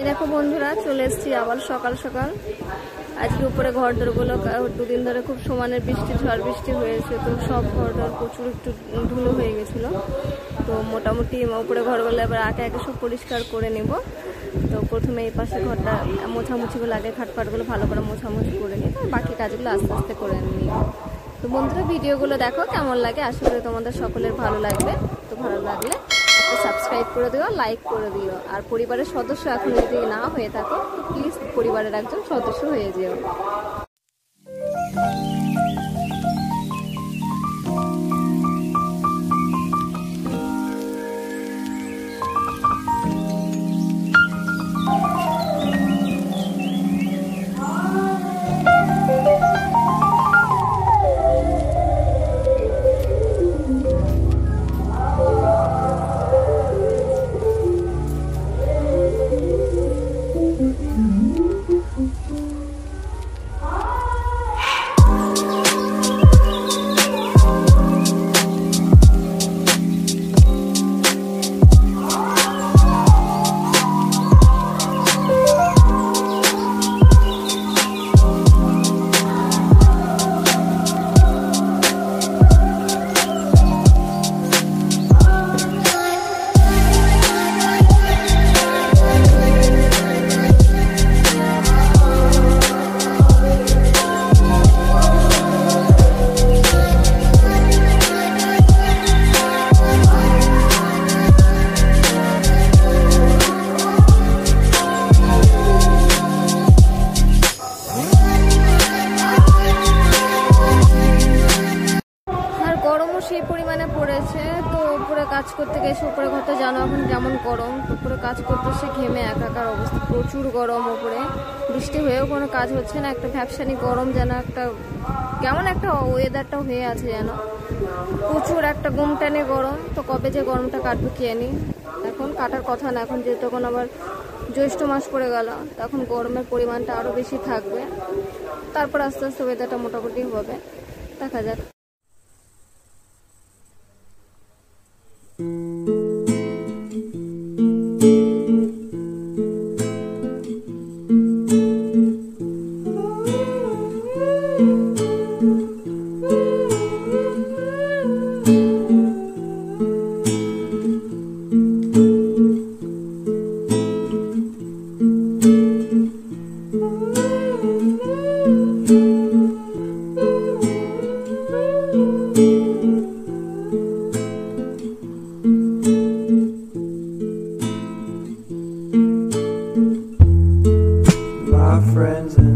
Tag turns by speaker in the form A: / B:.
A: দেখো বন্ধুরা, চলে এসেছি আবার সকাল সকাল। আজকে উপরে ঘরদোরগুলো দুদিন ধরে খুব সমানের বৃষ্টি, ঝড় বৃষ্টি হয়েছে, তো সব ঘরদোর প্রচুর একটু ধুলো হয়ে গেছিলো। তো মোটামুটি উপরে ঘরগুলো এবার আগে আগে সব পরিষ্কার করে নেব। তো প্রথমে এই পাশে ঘরটা মোছামুছিগুলো আগে, খাটপাটগুলো ভালো করে মোছামুছি করে নিই, বাকি কাজগুলো আস্তে আস্তে করে নিই। তো বন্ধুরা, ভিডিওগুলো দেখো কেমন লাগে, আশা করি তোমাদের সকলের ভালো লাগবে। তো ভালো লাগলে একটা সাবস্ক্রাইব করে দিও, লাইক করে দিও। আর পরিবারের সদস্য এখন যদি না হয়ে থাকো, তো প্লিজ পরিবারের একজন সদস্য হয়ে যেও। সেই পরিমাণে পড়েছে, তো উপরে কাজ করতে গেছে। উপরে ঘরটা জানো এখন যেমন গরম, উপরে কাজ করতে সে ঘেমে একাকার অবস্থা, প্রচুর গরম। উপরে বৃষ্টি হয়েও কোনো কাজ হচ্ছে না, একটা ভ্যাপসানি গরম, যেন একটা কেমন একটা ওয়েদারটা হয়ে আছে, যেন প্রচুর একটা গুমটানে গরম। তো কবে যে গরমটা কাটবে কে জানি, এখন কাটার কথা না, এখন যেহেতু তখন আবার জ্যৈষ্ঠ মাস পড়ে গেল, তখন গরমের পরিমাণটা আরও বেশি থাকবে। তারপর আস্তে আস্তে ওয়েদারটা মোটামুটি হবে, দেখা যাক।
B: Friends and